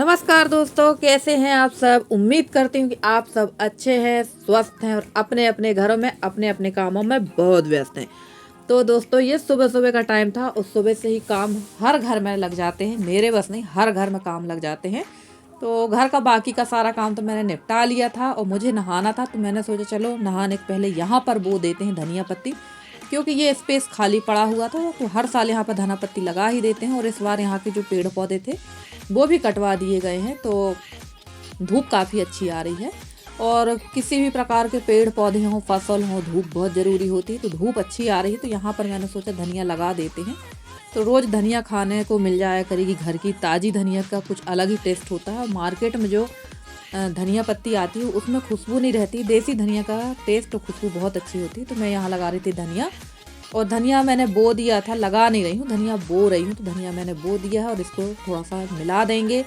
नमस्कार दोस्तों, कैसे हैं आप सब। उम्मीद करती हूँ कि आप सब अच्छे हैं, स्वस्थ हैं और अपने अपने घरों में अपने अपने कामों में बहुत व्यस्त हैं। तो दोस्तों, ये सुबह सुबह का टाइम था और सुबह से ही काम हर घर में लग जाते हैं। मेरे बस नहीं, हर घर में काम लग जाते हैं। तो घर का बाकी का सारा काम तो मैंने निपटा लिया था और मुझे नहाना था, तो मैंने सोचा चलो नहाने के पहले यहाँ पर बो देते हैं धनिया पत्ती, क्योंकि ये स्पेस खाली पड़ा हुआ था। तो हर साल यहाँ पर धनिया पत्ती लगा ही देते हैं और इस बार यहाँ के जो पेड़ पौधे थे वो भी कटवा दिए गए हैं। तो धूप काफ़ी अच्छी आ रही है और किसी भी प्रकार के पेड़ पौधे हों, फसल हों, धूप बहुत ज़रूरी होती है। तो धूप अच्छी आ रही है, तो यहाँ पर मैंने सोचा धनिया लगा देते हैं। तो रोज़ धनिया खाने को मिल जाया करेगी। घर की ताज़ी धनिया का कुछ अलग ही टेस्ट होता है। मार्केट में जो धनिया पत्ती आती है उसमें खुशबू नहीं रहती। देसी धनिया का टेस्ट और खुशबू बहुत अच्छी होती है। तो मैं यहाँ लगा रही थी धनिया, और धनिया मैंने बो दिया था, लगा नहीं रही हूँ, धनिया बो रही हूँ। तो धनिया मैंने बो दिया है और इसको थोड़ा सा मिला देंगे।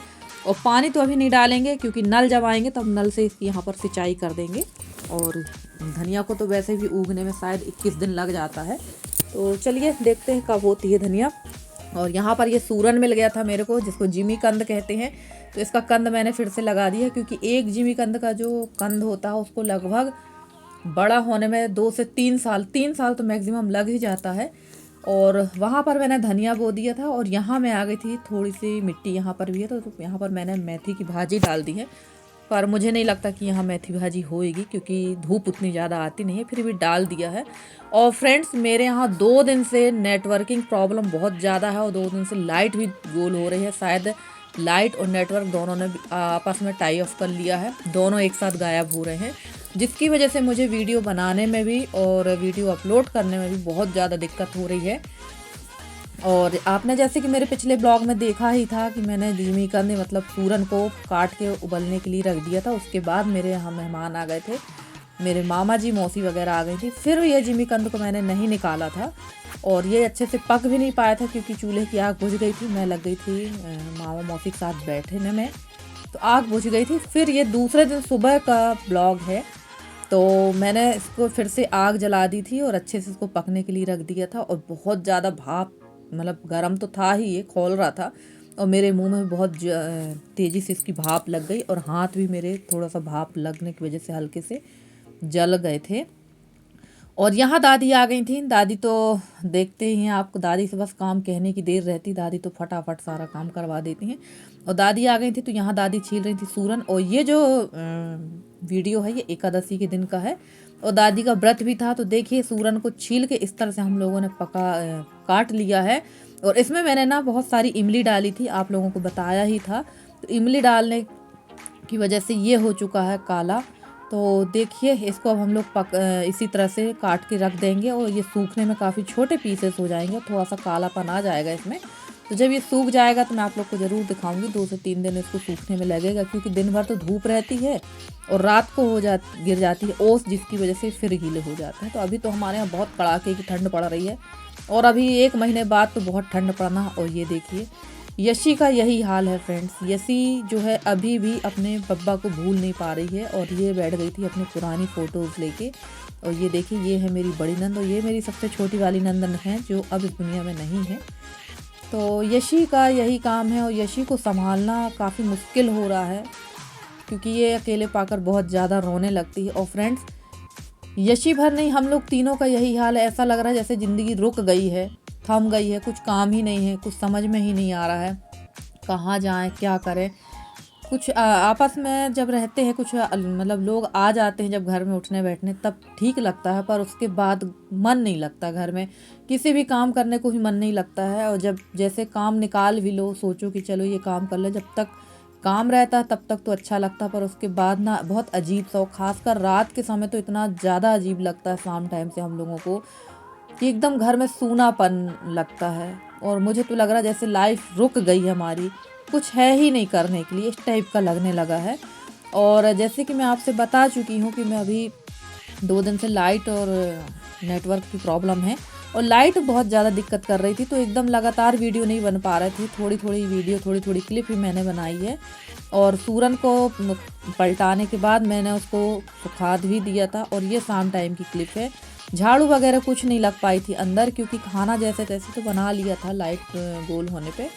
और पानी तो अभी नहीं डालेंगे क्योंकि नल जब आएंगे तब नल से इसकी यहाँ पर सिंचाई कर देंगे। और धनिया को तो वैसे भी उगने में शायद 21 दिन लग जाता है। तो चलिए देखते हैं कब होती है धनिया। और यहाँ पर ये सूरन मिल गया था मेरे को, जिसको जिमी कंद कहते हैं। तो इसका कंद मैंने फिर से लगा दिया, क्योंकि एक जिमी कंद का जो कंद होता है उसको लगभग बड़ा होने में 2 से 3 साल तो मैक्सिमम लग ही जाता है। और वहाँ पर मैंने धनिया बो दिया था और यहाँ मैं आ गई थी, थोड़ी सी मिट्टी यहाँ पर भी है, तो यहाँ पर मैंने मेथी की भाजी डाल दी है। पर मुझे नहीं लगता कि यहाँ मेथी भाजी होएगी, क्योंकि धूप उतनी ज़्यादा आती नहीं है, फिर भी डाल दिया है। और फ्रेंड्स, मेरे यहाँ 2 दिन से नेटवर्किंग प्रॉब्लम बहुत ज़्यादा है और 2 दिन से लाइट भी गोल हो रही है। शायद लाइट और नेटवर्क दोनों ने आपस में टाई ऑफ कर लिया है, दोनों एक साथ गायब हो रहे हैं, जिसकी वजह से मुझे वीडियो बनाने में भी और वीडियो अपलोड करने में भी बहुत ज़्यादा दिक्कत हो रही है। और आपने जैसे कि मेरे पिछले ब्लॉग में देखा ही था कि मैंने जिमी कंद मतलब सूरन को काट के उबलने के लिए रख दिया था। उसके बाद मेरे यहाँ मेहमान आ गए थे, मेरे मामा जी, मौसी वगैरह आ गई थी। फिर ये जिमी कंद को मैंने नहीं निकाला था और ये अच्छे से पक भी नहीं पाया था, क्योंकि चूल्हे की आग बुझ गई थी। मैं लग गई थी मामा मौसी के साथ बैठने में, तो आग बुझ गई थी। फिर ये दूसरे दिन सुबह का ब्लॉग है, तो मैंने इसको फिर से आग जला दी थी और अच्छे से इसको पकने के लिए रख दिया था। और बहुत ज़्यादा भाप, मतलब गर्म तो था ही, ये खोल रहा था और मेरे मुंह में बहुत तेज़ी से इसकी भाप लग गई और हाथ भी मेरे थोड़ा सा भाप लगने की वजह से हल्के से जल गए थे। और यहाँ दादी आ गई थी। दादी तो देखते ही हैं आपको, दादी से बस काम कहने की देर रहती, दादी तो फटाफट सारा काम करवा देती हैं। और दादी आ गई थी, तो यहाँ दादी छील रही थी सूरन। और ये जो वीडियो है ये एकादशी के दिन का है और दादी का व्रत भी था। तो देखिए, सूरन को छील के इस तरह से हम लोगों ने काट लिया है। और इसमें मैंने ना बहुत सारी इमली डाली थी, आप लोगों को बताया ही था। तो इमली डालने की वजह से ये हो चुका है काला। तो देखिए, इसको अब हम लोग इसी तरह से काट के रख देंगे और ये सूखने में काफ़ी छोटे पीसेस हो जाएंगे, थोड़ा सा कालापन आ जाएगा इसमें। तो जब ये सूख जाएगा तो मैं आप लोग को ज़रूर दिखाऊंगी। 2 से 3 दिन इसको सूखने में लगेगा, क्योंकि दिन भर तो धूप रहती है और रात को गिर जाती है ओस, जिसकी वजह से फिर गीले हो जाते हैं। तो अभी तो हमारे यहाँ बहुत कड़ाके की ठंड पड़ रही है और अभी 1 महीने बाद तो बहुत ठंड पड़ना। और ये देखिए, यशी का यही हाल है फ्रेंड्स। यशी जो है अभी भी अपने पप्पा को भूल नहीं पा रही है और ये बैठ गई थी अपनी पुरानी फ़ोटोज़ लेके। और ये देखिए, ये है मेरी बड़ी नंद और ये मेरी सबसे छोटी वाली नंदन है, जो अब इस दुनिया में नहीं है। तो यशी का यही काम है और यशी को संभालना काफ़ी मुश्किल हो रहा है, क्योंकि ये अकेले पाकर बहुत ज़्यादा रोने लगती है। और फ्रेंड्स, यशी भर नहीं, हम लोग तीनों का यही हाल है। ऐसा लग रहा है जैसे ज़िंदगी रुक गई है, थम गई है, कुछ काम ही नहीं है, कुछ समझ में ही नहीं आ रहा है कहाँ जाएं, क्या करें। कुछ आपस में जब रहते हैं, कुछ मतलब लोग आ जाते हैं जब घर में उठने बैठने, तब ठीक लगता है, पर उसके बाद मन नहीं लगता। घर में किसी भी काम करने को ही मन नहीं लगता है। और जब जैसे काम निकाल भी लो, सोचो कि चलो ये काम कर ले, जब तक काम रहता है तब तक तो अच्छा लगता है, पर उसके बाद ना बहुत अजीब सा, खासकर रात के समय तो इतना ज़्यादा अजीब लगता है शाम टाइम से हम लोगों को, कि एकदम घर में सूनापन लगता है। और मुझे तो लग रहा है जैसे लाइफ रुक गई है हमारी, कुछ है ही नहीं करने के लिए, इस टाइप का लगने लगा है। और जैसे कि मैं आपसे बता चुकी हूँ कि मैं अभी 2 दिन से लाइट और नेटवर्क की प्रॉब्लम है और लाइट बहुत ज़्यादा दिक्कत कर रही थी, तो एकदम लगातार वीडियो नहीं बन पा रही थी। थोड़ी थोड़ी वीडियो, थोड़ी थोड़ी क्लिप ही मैंने बनाई है। और सूरन को पलटाने के बाद मैंने उसको सुखा भी दिया था और ये शाम टाइम की क्लिप है। झाड़ू वगैरह कुछ नहीं लग पाई थी अंदर, क्योंकि खाना जैसे तैसे तो बना लिया था लाइट गोल होने पे।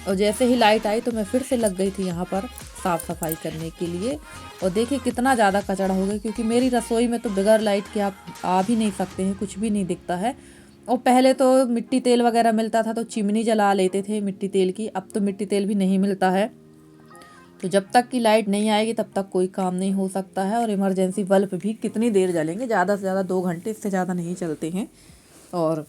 और जैसे ही लाइट आई तो मैं फिर से लग गई थी यहाँ पर साफ़ सफाई करने के लिए। और देखिए कितना ज़्यादा कचरा हो गया, क्योंकि मेरी रसोई में तो बगैर लाइट के आप आ भी नहीं सकते हैं, कुछ भी नहीं दिखता है। और पहले तो मिट्टी तेल वगैरह मिलता था तो चिमनी जला लेते थे मिट्टी तेल की, अब तो मिट्टी तेल भी नहीं मिलता है। तो जब तक की लाइट नहीं आएगी तब तक कोई काम नहीं हो सकता है। और इमरजेंसी बल्ब भी कितनी देर जलेंगे, ज़्यादा से ज़्यादा 2 घंटे, इससे ज़्यादा नहीं चलते हैं। और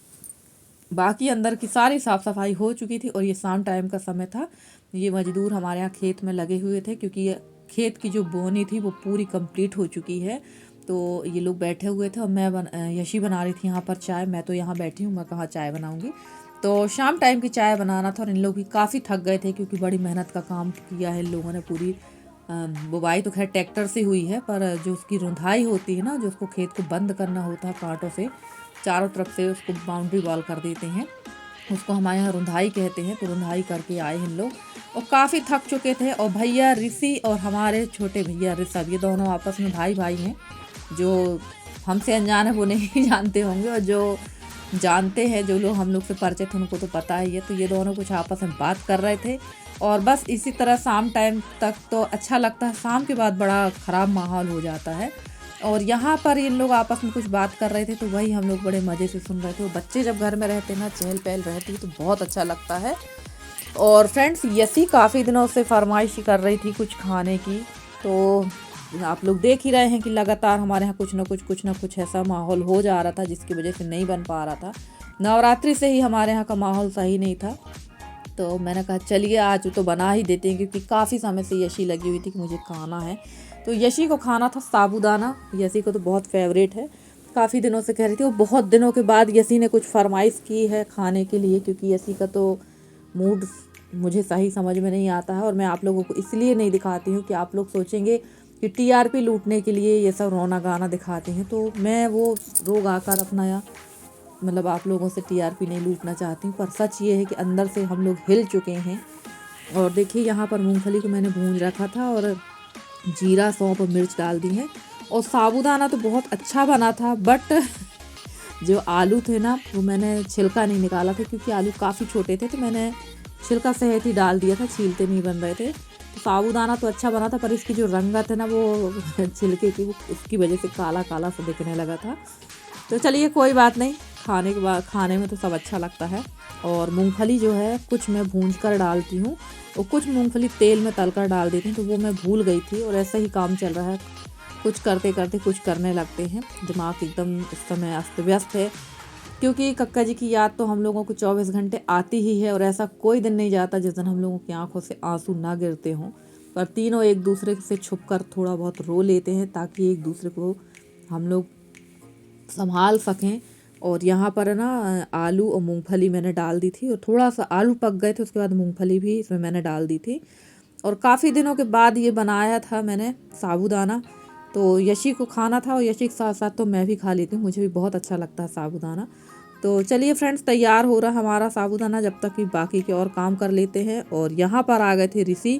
बाकी अंदर की सारी साफ़ सफाई हो चुकी थी। और ये शाम टाइम का समय था। ये मज़दूर हमारे यहाँ खेत में लगे हुए थे, क्योंकि ये खेत की जो बोनी थी वो पूरी कंप्लीट हो चुकी है। तो ये लोग बैठे हुए थे और यशी बना रही थी यहाँ पर चाय। मैं तो यहाँ बैठी हूँ, मैं कहाँ चाय बनाऊँगी। तो शाम टाइम की चाय बनाना था और इन लोग भी काफ़ी थक गए थे, क्योंकि बड़ी मेहनत का काम किया है इन लोगों ने। पूरी बुवाई तो खैर ट्रैक्टर से हुई है, पर जो उसकी रुंधाई होती है ना, जो उसको खेत को बंद करना होता है कांटों से, चारों तरफ से उसको बाउंड्री वॉल कर देते हैं, उसको हमारे यहाँ रुंधाई कहते हैं। तो रुंधाई करके आए हैं लोग और काफ़ी थक चुके थे। और भैया ऋषि और हमारे छोटे भैया ऋषभ, ये दोनों आपस में भाई भाई हैं। जो हमसे अनजान है वो नहीं जानते होंगे, और जो जानते हैं, जो लोग हम लोग से परिचित हैं, उनको तो पता है ये। तो ये दोनों कुछ आपस में बात कर रहे थे। और बस इसी तरह शाम टाइम तक तो अच्छा लगता है, शाम के बाद बड़ा ख़राब माहौल हो जाता है। और यहाँ पर इन लोग आपस में कुछ बात कर रहे थे, तो वही हम लोग बड़े मज़े से सुन रहे थे। और बच्चे जब घर में रहते हैं ना, चहल पहल रहती है, तो बहुत अच्छा लगता है। और फ्रेंड्स, यसी काफ़ी दिनों से फरमाइश कर रही थी कुछ खाने की। तो आप लोग देख ही रहे हैं कि लगातार हमारे यहाँ कुछ ना कुछ ऐसा माहौल हो जा रहा था, जिसकी वजह से नहीं बन पा रहा था। नवरात्रि से ही हमारे यहाँ का माहौल सही नहीं था। तो मैंने कहा चलिए आज तो बना ही देते हैं, क्योंकि काफ़ी समय से यशी लगी हुई थी कि मुझे खाना है। तो यशी को खाना था साबूदाना। यशी को तो बहुत फेवरेट है, काफ़ी दिनों से कह रही थी। वो बहुत दिनों के बाद यशी ने कुछ फरमाइश की है खाने के लिए, क्योंकि यशी का तो मूड मुझे सही समझ में नहीं आता है। और मैं आप लोगों को इसलिए नहीं दिखाती हूँ कि आप लोग सोचेंगे कि टीआरपी लूटने के लिए ये सब रोना गाना दिखाते हैं। तो मैं वो रोग आकर अपना मतलब आप लोगों से टीआरपी नहीं लूटना चाहती हूँ, पर सच ये है कि अंदर से हम लोग हिल चुके हैं। और देखिए यहाँ पर मूंगफली को मैंने भून रखा था और जीरा सौंफ और मिर्च डाल दी है। और साबूदाना तो बहुत अच्छा बना था, बट जो आलू थे ना, वो मैंने छिलका नहीं निकाला था, क्योंकि आलू काफ़ी छोटे थे, तो मैंने छिलका सहित ही डाल दिया था, छीलते नहीं बन रहे थे। तो साबूदाना तो अच्छा बना था, पर इसकी जो रंगत है ना, वो छिलके की, वो उसकी वजह से काला काला सा दिखने लगा था। तो चलिए कोई बात नहीं, खाने के बाद खाने में तो सब अच्छा लगता है। और मूंगफली जो है कुछ मैं भूंज कर डालती हूँ और कुछ मूंगफली तेल में तल कर डाल देती हूँ। तो वो मैं भूल गई थी और ऐसा ही काम चल रहा है, कुछ करते करते कुछ करने लगते हैं। दिमाग एकदम इस समय अस्त व्यस्त है, क्योंकि कक्का जी की याद तो हम लोगों को 24 घंटे आती ही है। और ऐसा कोई दिन नहीं जाता जिस दिन हम लोगों की आंखों से आंसू ना गिरते हों। पर तीनों एक दूसरे से छुपकर थोड़ा बहुत रो लेते हैं, ताकि एक दूसरे को हम लोग संभाल सकें। और यहाँ पर ना आलू और मूंगफली मैंने डाल दी थी, और थोड़ा सा आलू पक गए थे, उसके बाद मूंगफली भी इसमें मैंने डाल दी थी। और काफ़ी दिनों के बाद ये बनाया था मैंने साबूदाना। तो यशी को खाना था और यशी के साथ साथ तो मैं भी खा लेती हूँ, मुझे भी बहुत अच्छा लगता है साबूदाना। तो चलिए फ्रेंड्स, तैयार हो रहा हमारा साबूदाना, जब तक कि बाकी के और काम कर लेते हैं। और यहाँ पर आ गए थे ऋषि,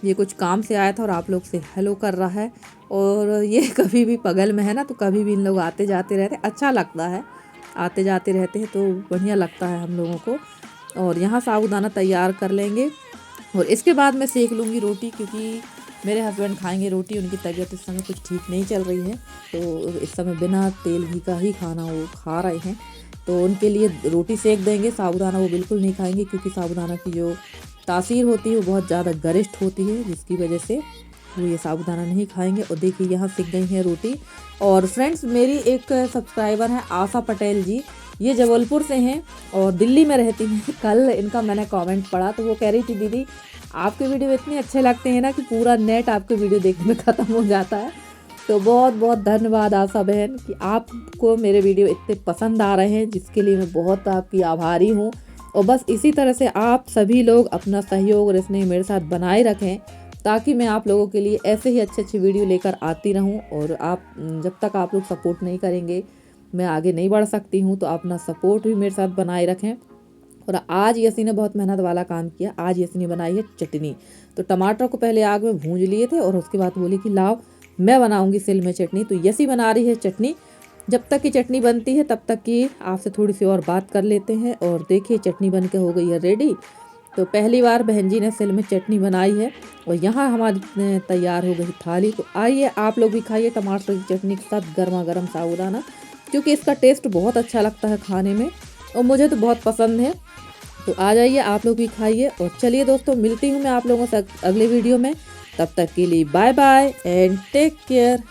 ये कुछ काम से आया था और आप लोग से हेलो कर रहा है। और ये कभी भी बगल में है ना, तो कभी भी इन लोग आते जाते रहते, अच्छा लगता है, आते जाते रहते हैं तो बढ़िया लगता है हम लोगों को। और यहाँ साबूदाना तैयार कर लेंगे और इसके बाद मैं सेक लूँगी रोटी, क्योंकि मेरे हस्बैंड खाएंगे रोटी। उनकी तबीयत इस समय कुछ ठीक नहीं चल रही है, तो इस समय बिना तेल घी का ही खाना वो खा रहे हैं। तो उनके लिए रोटी सेक देंगे, साबूदाना वो बिल्कुल नहीं खाएंगे, क्योंकि साबूदाना की जो तासीर होती है वो बहुत ज़्यादा गरिष्ठ होती है, जिसकी वजह से वो ये साबूदाना नहीं खाएंगे। और देखिए यहाँ सिक गई है रोटी। और फ्रेंड्स, मेरी एक सब्सक्राइबर है आशा पटेल जी, ये जबलपुर से हैं और दिल्ली में रहती हैं। कल इनका मैंने कमेंट पढ़ा, तो वो कह रही थी दीदी आपके वीडियो इतने अच्छे लगते हैं ना कि पूरा नेट आपके वीडियो देखने में ख़त्म हो जाता है। तो बहुत बहुत धन्यवाद आशा बहन कि आपको मेरे वीडियो इतने पसंद आ रहे हैं, जिसके लिए मैं बहुत आपकी आभारी हूँ। और बस इसी तरह से आप सभी लोग अपना सहयोग और स्नेह मेरे साथ बनाए रखें, ताकि मैं आप लोगों के लिए ऐसे ही अच्छे अच्छे वीडियो लेकर आती रहूं। और आप जब तक आप लोग सपोर्ट नहीं करेंगे मैं आगे नहीं बढ़ सकती हूं, तो अपना सपोर्ट भी मेरे साथ बनाए रखें। और आज यसी ने बहुत मेहनत वाला काम किया। आज यसी ने बनाई है चटनी। तो टमाटर को पहले आग में भूंज लिए थे और उसके बाद बोली कि लाओ मैं बनाऊंगी सिल में चटनी। तो यसी बना रही है चटनी, जब तक की चटनी बनती है तब तक की आपसे थोड़ी सी और बात कर लेते हैं। और देखिए चटनी बन के हो गई है रेडी। तो पहली बार बहन जी ने सिल में चटनी बनाई है और यहाँ हमारी तैयार हो गई थाली। तो आइए आप लोग भी खाइए टमाटर की चटनी के साथ गर्मा गर्म साबूदाना, क्योंकि इसका टेस्ट बहुत अच्छा लगता है खाने में और मुझे तो बहुत पसंद है। तो आ जाइए आप लोग भी खाइए। और चलिए दोस्तों, मिलती हूँ मैं आप लोगों से अगले वीडियो में। तब तक के लिए bye bye and take care.